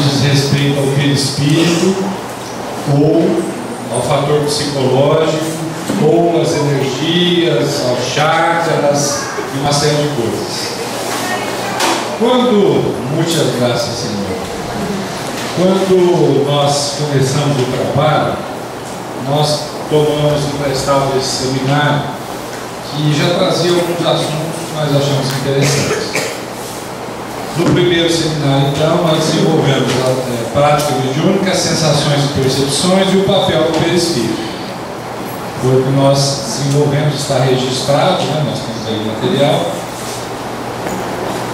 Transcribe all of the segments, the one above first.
diz respeito ao perispírito, ou ao fator psicológico, ou às energias, aos chakras e uma série de coisas. Muitas graças, Senhor. Quando nós começamos o trabalho, nós tomamos emprestado esse seminário que já trazia alguns assuntos que nós achamos interessantes. No primeiro seminário, então, nós desenvolvemos a prática mediúnica, as sensações e percepções e o papel do perispírito. Foi o que nós desenvolvemos, está registrado, né? Nós temos aí o material.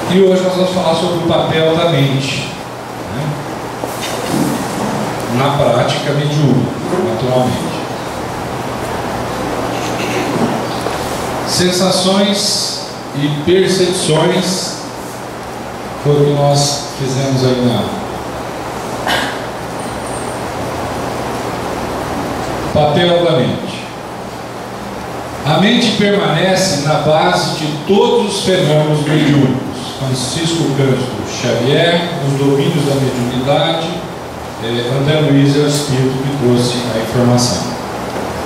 E hoje nós vamos falar sobre o papel da mente, né? Na prática mediúnica, naturalmente. Sensações e percepções foi o que nós fizemos aí na papel da mente. A mente permanece na base de todos os fenômenos mediúnicos. Francisco Cândido Xavier, os domínios da mediunidade, André Luiz é o espírito que trouxe a informação.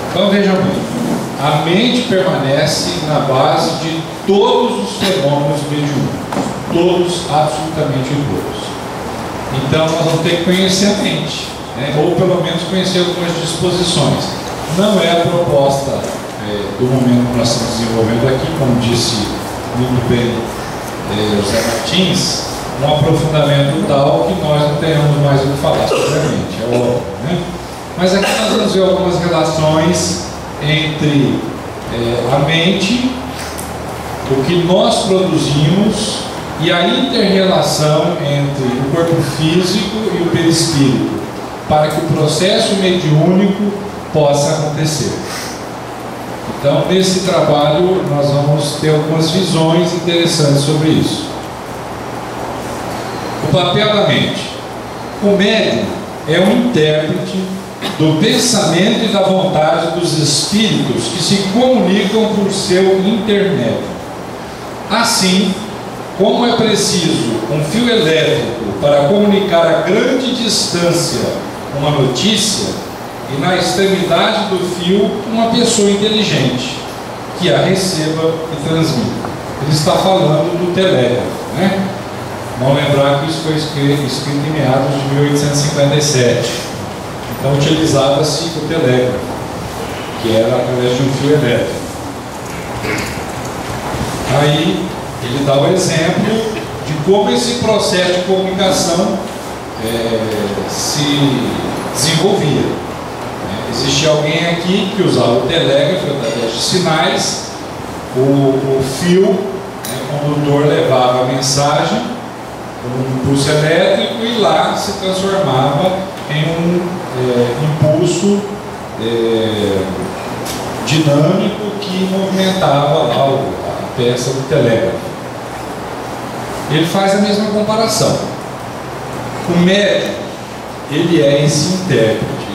Então vejam bem, a mente permanece na base de todos os fenômenos mediúnicos. Todos, absolutamente todos. Então nós vamos ter que conhecer a mente, né? Ou pelo menos conhecer algumas disposições. Não é a proposta do momento que nós estamos desenvolvendo aqui, como disse muito bem José Martins, um aprofundamento tal que nós não tenhamos mais o que falar sobre a mente, é óbvio, né? Mas aqui nós vamos ver algumas relações entre a mente, o que nós produzimos e a inter-relação entre o corpo físico e o perispírito, para que o processo mediúnico possa acontecer. Então, nesse trabalho, nós vamos ter algumas visões interessantes sobre isso. O papel da mente. O médium é um intérprete do pensamento e da vontade dos espíritos que se comunicam por seu intermédio. Assim, como é preciso um fio elétrico para comunicar a grande distância uma notícia, e na extremidade do fio uma pessoa inteligente que a receba e transmita. Ele está falando do telégrafo, né? Vamos lembrar que isso foi escrito em meados de 1857. Então utilizava-se o telégrafo, que era através de um fio elétrico. Aí ele dá o exemplo de como esse processo de comunicação se desenvolvia. Existia alguém aqui que usava o telégrafo através de sinais, o fio, o condutor levava a mensagem, um impulso elétrico, e lá se transformava em um impulso dinâmico que movimentava lá a peça do telégrafo. Ele faz a mesma comparação. O médium, ele é esse intérprete.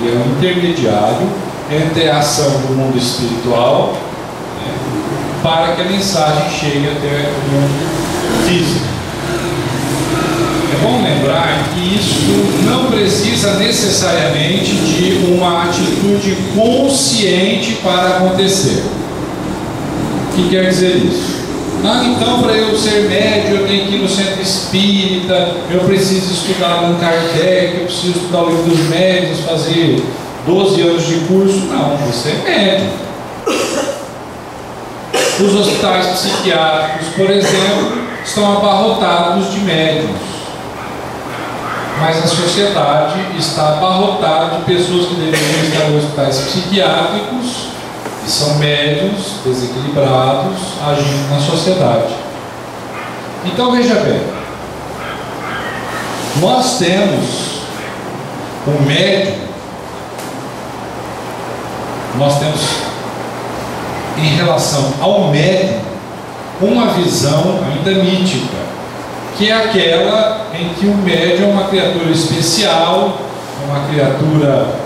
Ele é um intermediário entre a ação do mundo espiritual, né, para que a mensagem chegue até o mundo físico. É bom lembrar que isso não precisa necessariamente de uma atitude consciente para acontecer. O que quer dizer isso? Então, para eu ser médium, eu tenho que ir no centro espírita, eu preciso estudar Allan Kardec, eu preciso estudar o livro dos médiuns, fazer 12 anos de curso. Não, você é médium. Os hospitais psiquiátricos, por exemplo, estão abarrotados de médiuns. Mas a sociedade está abarrotada de pessoas que deveriam estar em hospitais psiquiátricos, que são médiuns desequilibrados agindo na sociedade. Então veja bem, nós temos um médium, nós temos em relação ao médium uma visão ainda mítica, que é aquela em que o médium é uma criatura especial, uma criatura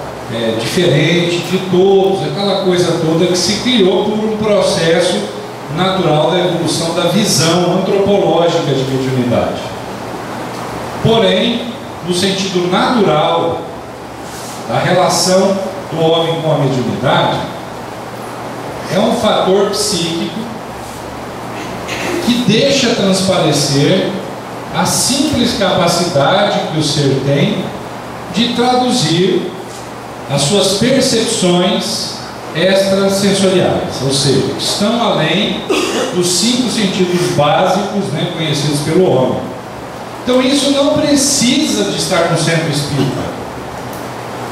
diferente de todos, aquela coisa toda que se criou por um processo natural da evolução da visão antropológica de mediunidade. Porém, no sentido natural da relação do homem com a mediunidade, é um fator psíquico que deixa transparecer a simples capacidade que o ser tem de traduzir as suas percepções extrasensoriais, ou seja, que estão além dos 5 sentidos básicos, né, conhecidos pelo homem. Então isso não precisa de estar no centro espírita.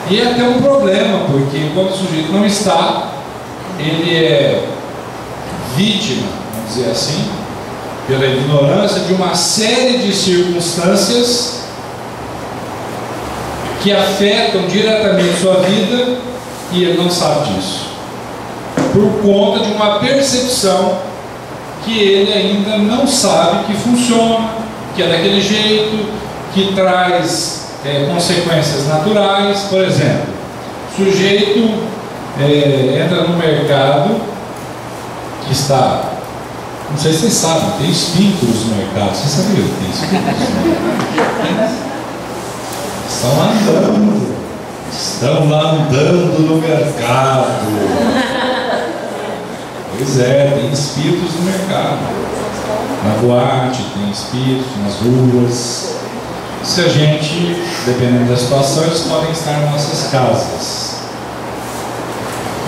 E é até um problema, porque quando o sujeito não está, ele é vítima, vamos dizer assim, pela ignorância de uma série de circunstâncias que afetam diretamente sua vida, e ele não sabe disso, por conta de uma percepção que ele ainda não sabe que funciona, que é daquele jeito, que traz consequências naturais. Por exemplo, o sujeito entra no mercado que está, não sei se vocês sabem, tem espíritos no mercado. Você sabia que tem espíritos no mercado? Estão lá andando no mercado. Pois é, tem espíritos no mercado. Na boate tem espíritos, nas ruas. Se a gente, dependendo da situação, eles podem estar em nossas casas.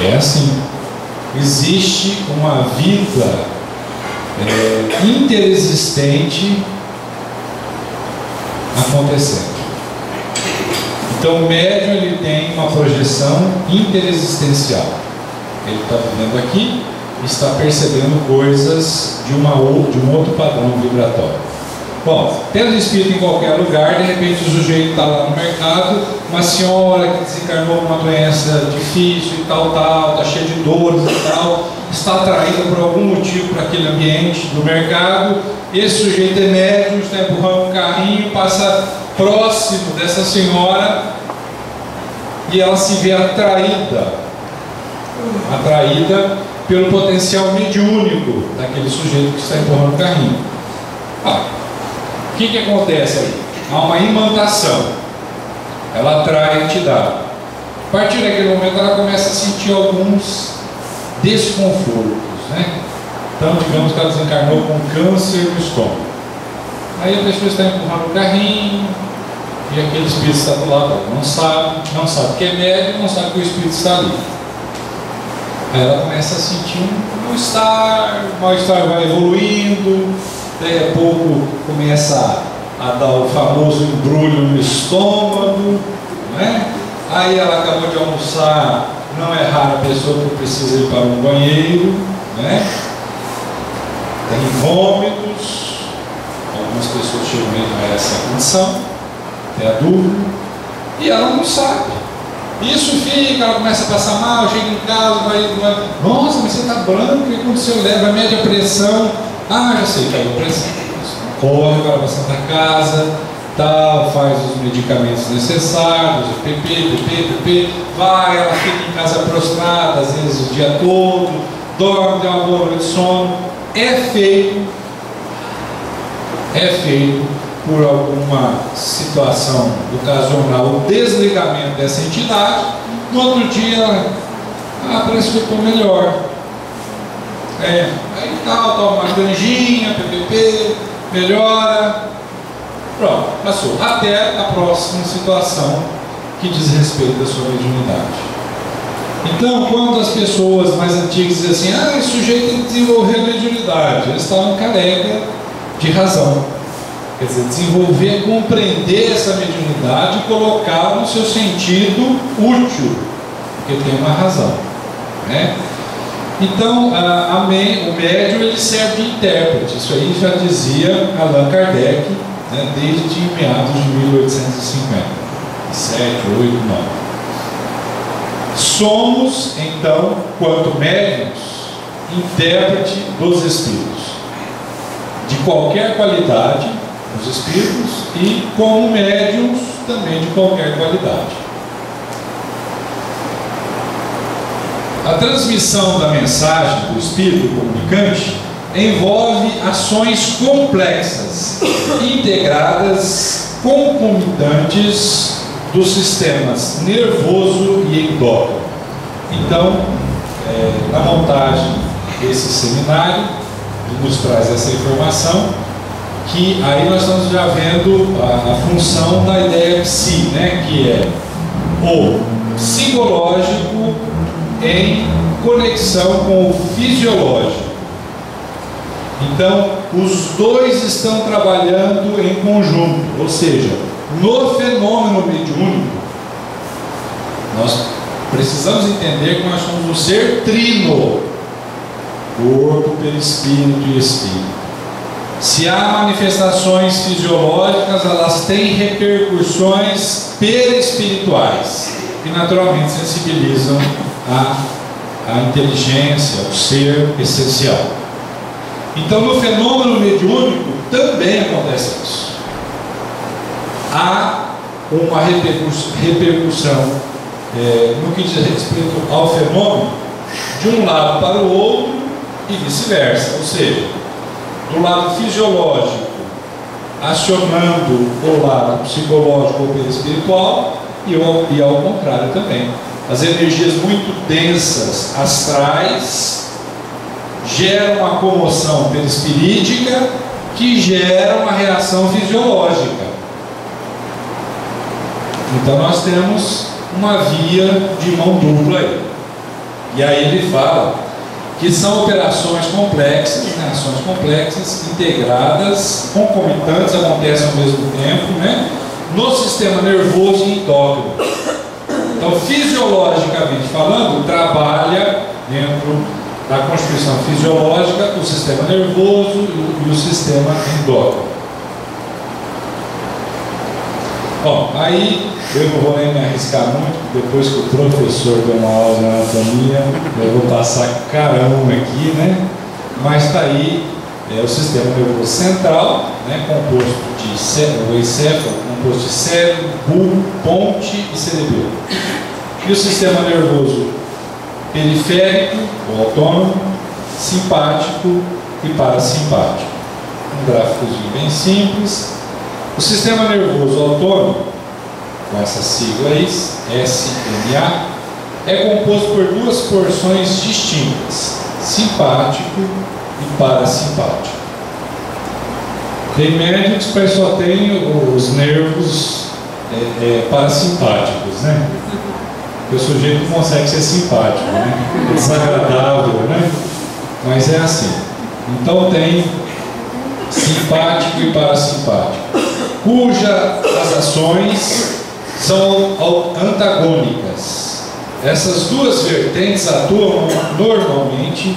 É assim. Existe uma vida interexistente acontecendo. Então o médium, ele tem uma projeção interexistencial. Ele está vivendo aqui, está percebendo coisas de um outro padrão vibratório. Bom, tendo espírito em qualquer lugar, de repente o sujeito está lá no mercado, uma senhora que desencarnou com uma doença difícil e tal, está cheia de dores e tal, está atraída por algum motivo para aquele ambiente do mercado. Esse sujeito é médium, está empurrando um carrinho, passa próximo dessa senhora e ela se vê atraída pelo potencial mediúnico daquele sujeito que está empurrando o carrinho. O que acontece aí? Há uma imantação, ela atrai a entidade. A partir daquele momento ela começa a sentir alguns desconfortos, né? Então, digamos que ela desencarnou com câncer no estômago. Aí a pessoa está empurrando o carrinho e aquele espírito está do lado, não sabe que é médium, não sabe que o espírito está ali. Aí ela começa a sentir um mal-estar, o mal-estar vai evoluindo, daí a pouco começa a dar o famoso embrulho no estômago, né? Aí ela acabou de almoçar, não é rara a pessoa que precisa ir para um banheiro, né? Tem vômitos, algumas pessoas chegam mesmo a essa condição, tem a dúvida, e ela não sabe. Isso fica, ela começa a passar mal, chega em casa, vai nossa, mas você está branco, o que aconteceu? Leva a média pressão, já sei, caiu a pressão. Corre para a Santa Casa, tal, faz os medicamentos necessários, PP, vai, ela fica em casa prostrada, às vezes o dia todo, dorme, tem uma boa noite de sono. É feito por alguma situação ocasional o desligamento dessa entidade. No outro dia parece que ficou melhor, aí toma uma canjinha, PPP, melhora, pronto, passou, até a próxima situação que diz respeito à sua mediunidade. Então, quando as pessoas mais antigas dizem assim, esse sujeito tem que desenvolver a mediunidade, eles estavam careca de razão. Quer dizer, desenvolver, compreender essa mediunidade e colocá-la no seu sentido útil, porque tem uma razão, né? Então, o médium, ele serve de intérprete. Isso aí já dizia Allan Kardec, né, desde meados de 1850, 7, 8, 9. Somos, então, quanto médiuns, intérprete dos espíritos, de qualquer qualidade, os espíritos, e como médiuns também de qualquer qualidade. A transmissão da mensagem do espírito comunicante envolve ações complexas, integradas concomitantes dos sistemas nervoso e endócrino. Então, na montagem desse seminário, ele nos traz essa informação, que aí nós estamos já vendo a função da ideia psi, né, que é o psicológico em conexão com o fisiológico. Então, os dois estão trabalhando em conjunto, ou seja, no fenômeno mediúnico, nós precisamos entender que nós somos um ser trino, corpo, perispírito e espírito. Se há manifestações fisiológicas, elas têm repercussões perispirituais, que naturalmente sensibilizam a inteligência, o ser essencial. Então, no fenômeno mediúnico também acontece isso. Há uma repercussão no que diz respeito ao fenômeno, de um lado para o outro e vice-versa. Ou seja, do lado fisiológico, acionando o lado psicológico ou perispiritual, e ao contrário também. As energias muito densas, astrais, geram uma comoção perispirítica que gera uma reação fisiológica. Então nós temos uma via de mão dupla aí. E aí ele fala que são operações complexas, ações complexas, integradas, concomitantes, acontecem ao mesmo tempo, né, no sistema nervoso e endócrino. Então, fisiologicamente falando, trabalha dentro da constituição fisiológica o sistema nervoso e o sistema endócrino. Bom, aí eu não vou nem me arriscar muito, depois que o professor deu uma aula de anatomia, eu vou passar carão aqui, né? Mas está aí o sistema nervoso central, né, composto de o encéfalo, composto de cérebro, bulbo, ponte e cerebelo. E o sistema nervoso periférico, ou autônomo, simpático e parasimpático. Um gráficozinho bem simples. O sistema nervoso autônomo, com essa sigla aí, SMA, é composto por duas porções distintas, simpático e parasimpático. Tem médicos que só tem os nervos parasimpáticos, né? Porque o sujeito não consegue ser simpático, né? É desagradável, né? Mas é assim. Então tem simpático e parasimpático, cujas ações são antagônicas. Essas duas vertentes atuam normalmente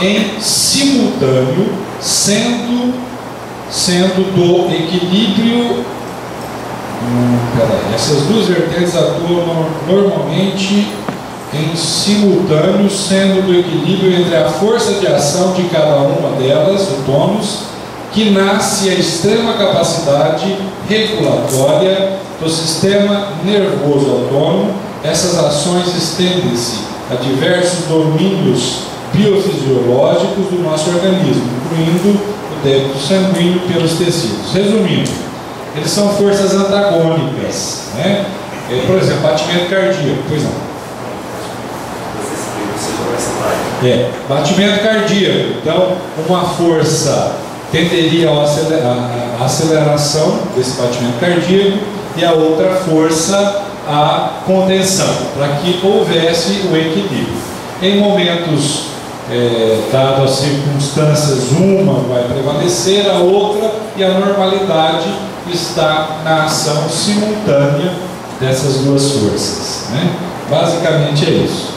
em simultâneo, sendo do equilíbrio. Essas duas vertentes atuam normalmente em simultâneo, sendo do equilíbrio entre a força de ação de cada uma delas, o tônus, que nasce a extrema capacidade regulatória do sistema nervoso autônomo. Essas ações estendem-se a diversos domínios biofisiológicos do nosso organismo, incluindo o débito sanguíneo pelos tecidos. Resumindo, eles são forças antagônicas, né? Por exemplo, batimento cardíaco. Pois não. Batimento cardíaco. Então, uma força tenderia à aceleração desse batimento cardíaco e a outra força à contenção, para que houvesse o equilíbrio. Em momentos, dadas as circunstâncias, uma vai prevalecer, a outra, e a normalidade está na ação simultânea dessas duas forças, né? Basicamente é isso.